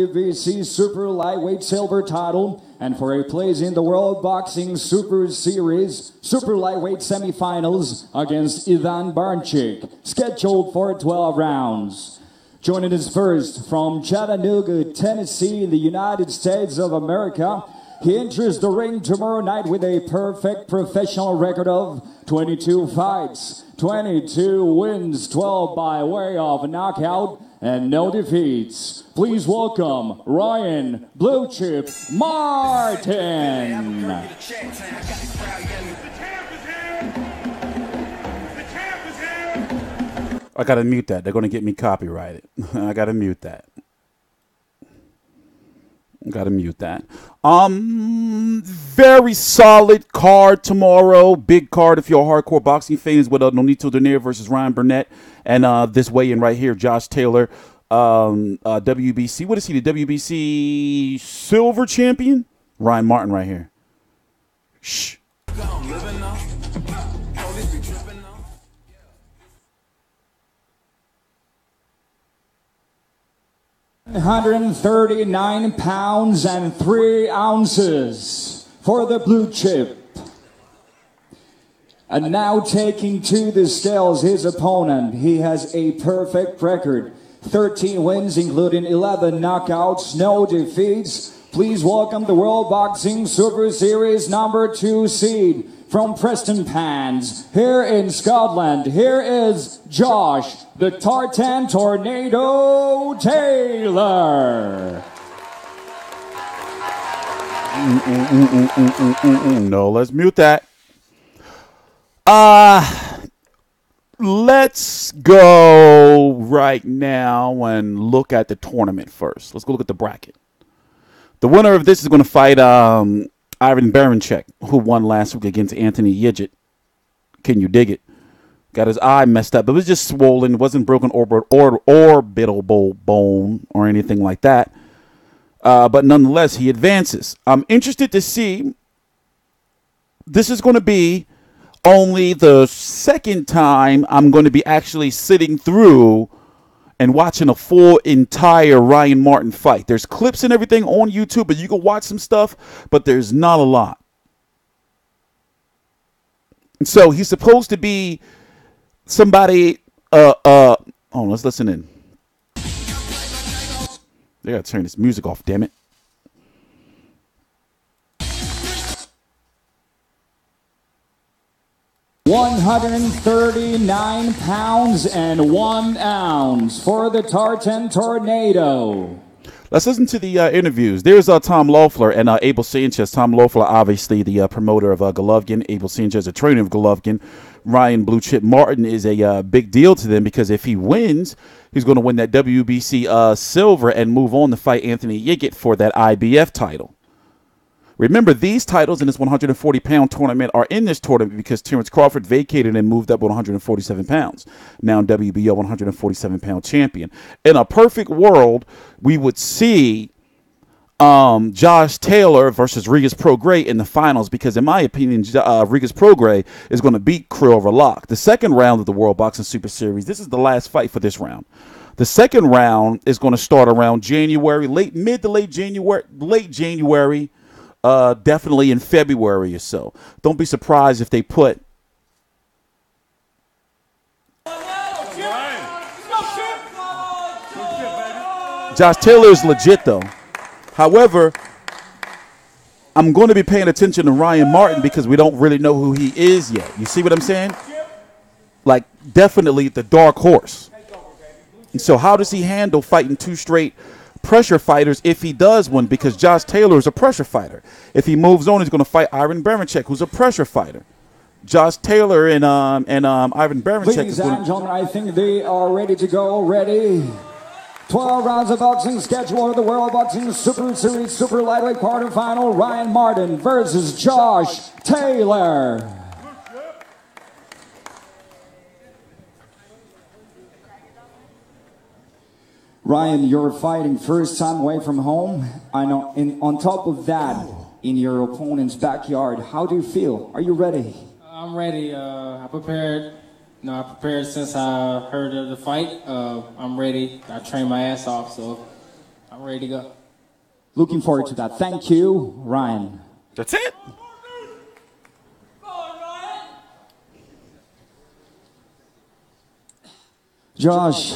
WBC Super Lightweight Silver title and for a place in the World Boxing Super Series Super Lightweight Semifinals against Ivan Baranchyk, scheduled for 12 rounds. Joining us first from Chattanooga, Tennessee in the United States of America, he enters the ring tomorrow night with a perfect professional record of 22 fights, 22 wins, 12 by way of knockout, and no defeats. Please welcome Ryan Blue Chip Martin. I gotta mute that. They're gonna get me copyrighted. I gotta mute that. Gotta mute that. Very solid card tomorrow. Big card if you're a hardcore boxing fans with Donaire versus Ryan Burnett. And this weigh-in right here, Josh Taylor, WBC. What is he, the WBC silver champion? Ryan Martin right here. Shh. 139 pounds and 3 ounces for the blue chip. And now taking to the scales his opponent. He has a perfect record. 13 wins, including 11 knockouts, no defeats. Please welcome the World Boxing Super Series #2 seed from Preston Pans, here in Scotland. Here is Josh, the Tartan Tornado Taylor. No, let's mute that. Let's go right now and look at the tournament first. Let's go look at the bracket. The winner of this is going to fight Ivan Baranchyk, who won last week against Anthony Yigit. Can you dig it? Got his eye messed up. It was just swollen. It wasn't broken orbital bone or anything like that. But nonetheless, he advances. I'm interested to see. This is going to be only the second time I'm going to be actually sitting through and watching a full entire Ryan Martin fight. There's clips and everything on YouTube, but you can watch some stuff, but there's not a lot. So he's supposed to be somebody, oh, let's listen in. They gotta turn this music off, damn it. $139 pounds and 1 ounce for the Tartan Tornado. Let's listen to the interviews. There's Tom Loeffler and Abel Sanchez. Tom Loeffler, obviously the promoter of Golovkin. Abel Sanchez, a trainer of Golovkin. Ryan Blue Chip Martin is a big deal to them because if he wins, he's going to win that WBC silver and move on to fight Anthony Yigit for that IBF title. Remember, these titles in this 140-pound tournament are in this tournament because Terrence Crawford vacated and moved up 147 pounds. Now WBO 147-pound champion. In a perfect world, we would see Josh Taylor versus Regis Prograis in the finals because, in my opinion, Regis Prograis is going to beat Krill Ralock. The second round of the World Boxing Super Series, this is the last fight for this round. The second round is going to start around January, mid to late January. Definitely in February or so. Don't be surprised if they put Josh Taylor is legit though. However, I'm going to be paying attention to Ryan Martin because we don't really know who he is yet. You see what I'm saying? Like, definitely the dark horse. And so how does he handle fighting 2 straight pressure fighters if he does win, because Josh Taylor is a pressure fighter. If he moves on, he's going to fight Ivan Baranchyk, who's a pressure fighter. Josh Taylor and Ivan Baranchyk. Ladies and gentlemen, I think they are ready to go. Ready. 12 rounds of boxing scheduled of the World Boxing Super Series Super Lightweight quarterfinal. Ryan Martin versus Josh Taylor. Ryan, you're fighting first time away from home. I know. On top of that, in your opponent's backyard, how do you feel? Are you ready? I'm ready. I prepared. I prepared since I heard of the fight. I'm ready. I trained my ass off, so I'm I'm ready to go. Looking forward to that. Thank you, Ryan. That's it. Josh,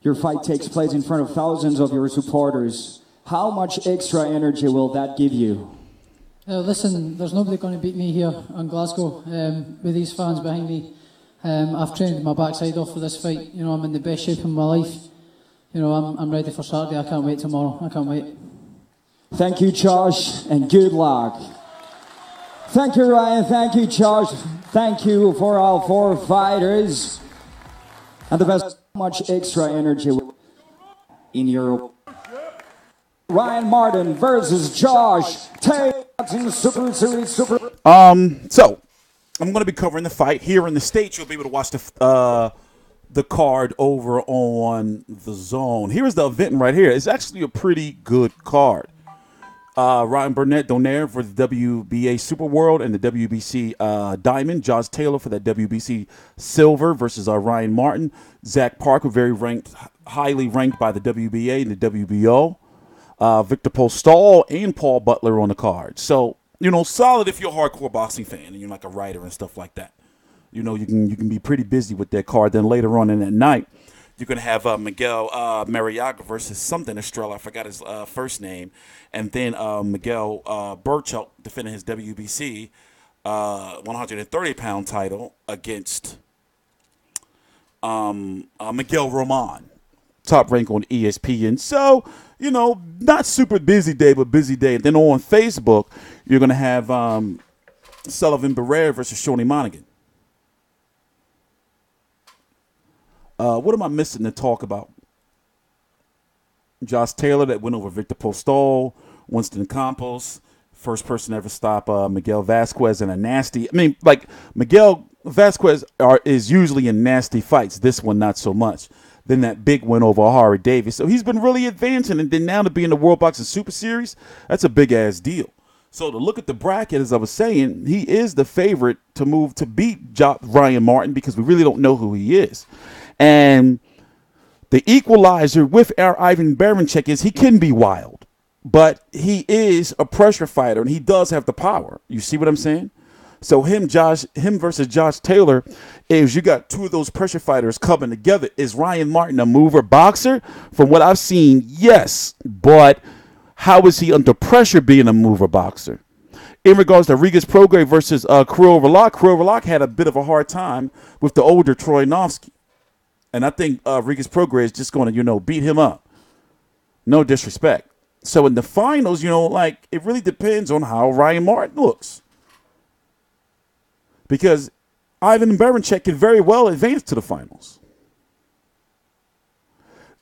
your fight takes place in front of thousands of your supporters. How much extra energy will that give you? Listen, there's nobody going to beat me here in Glasgow with these fans behind me. I've trained my backside off for this fight. You know, I'm in the best shape of my life. You know, I'm ready for Saturday. I can't wait tomorrow. I can't wait. Thank you, Josh, and good luck. Thank you, Ryan. Thank you, Josh. Thank you for all 4 fighters. And the best, much extra energy in your Ryan Martin versus Josh Taylor in the Super Series. So I'm going to be covering the fight here in the States. You'll be able to watch the card over on the DAZN. Here's the event right here. It's actually a pretty good card. Ryan Burnett, Donaire for the WBA Super World and the WBC Diamond. Josh Taylor for that WBC Silver versus Ryan Martin. Zach Parker, highly ranked by the WBA and the WBO. Victor Postol and Paul Butler on the card. So, you know, solid if you're a hardcore boxing fan and you're like a writer and stuff like that. You know, you can be pretty busy with that card. Then later on in that night, you're going to have Miguel Mariaga versus something Estrella. I forgot his first name. And then Miguel Baranchyk defending his WBC 130-pound title against Miguel Roman, top rank on ESPN. So, you know, not super busy day, but busy day. And then on Facebook, you're going to have Sullivan Barrera versus Shawnee Monaghan. What am I missing to talk about? Josh Taylor that went over Victor Postol, Winston Campos, first person to ever stop Miguel Vázquez in a nasty. I mean, like Miguel Vázquez is usually in nasty fights. This one not so much. Then that big win over Harry Davis. So he's been really advancing, and then now to be in the World Boxing Super Series, that's a big ass deal. So to look at the bracket, as I was saying, he is the favorite to move to beat Ryan Martin because we really don't know who he is. And the equalizer with our Ivan Baranchyk is he can be wild, but he is a pressure fighter, and he does have the power. You see what I'm saying? So him versus Josh Taylor is you got two of those pressure fighters coming together. Is Ryan Martin a mover boxer? From what I've seen, yes. But how is he under pressure being a mover boxer? In regards to Regis Prograis versus Kirill Verloc had a bit of a hard time with the older Troyanovsky. And I think Regis Prograis is just going to, you know, beat him up. No disrespect. So in the finals, you know, like, it really depends on how Ryan Martin looks. Because Ivan Baranchyk can very well advance to the finals.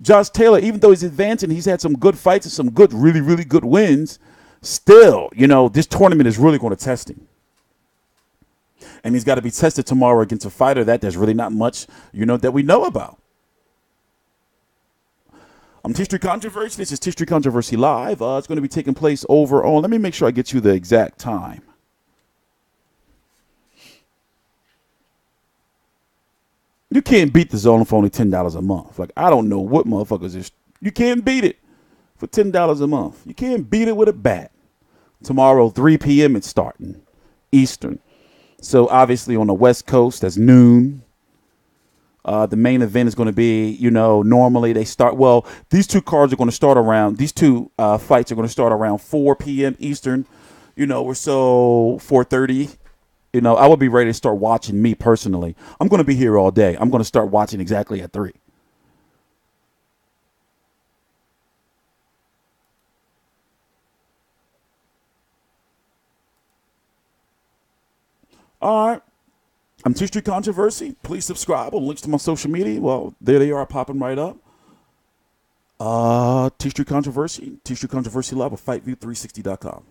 Josh Taylor, even though he's advancing, he's had some good fights and some good, really, really good wins. Still, you know, this tournament is really going to test him. And he's got to be tested tomorrow against a fighter that there's really not much, you know, that we know about. I'm TstreeT Controversy. This is TstreeT Controversy Live. It's going to be taking place over on, let me make sure I get you the exact time. You can't beat the DAZN for only $10 a month. Like, I don't know what motherfuckers is. You can't beat it for $10 a month. You can't beat it with a bat. Tomorrow, 3 p.m. it's starting, Eastern. So, obviously, on the West Coast, that's noon. The main event is going to be, you know, normally they start, well, these two cards are going to start around, these two fights are going to start around 4 p.m. Eastern, you know, or so 4:30. You know, I would be ready to start watching me personally. I'm going to be here all day. I'm going to start watching exactly at 3. All right. I'm TstreeT Controversy. Please subscribe on links to my social media. Well, there they are popping right up. TstreeT Controversy, TstreeT Controversy Live, FightView360.com.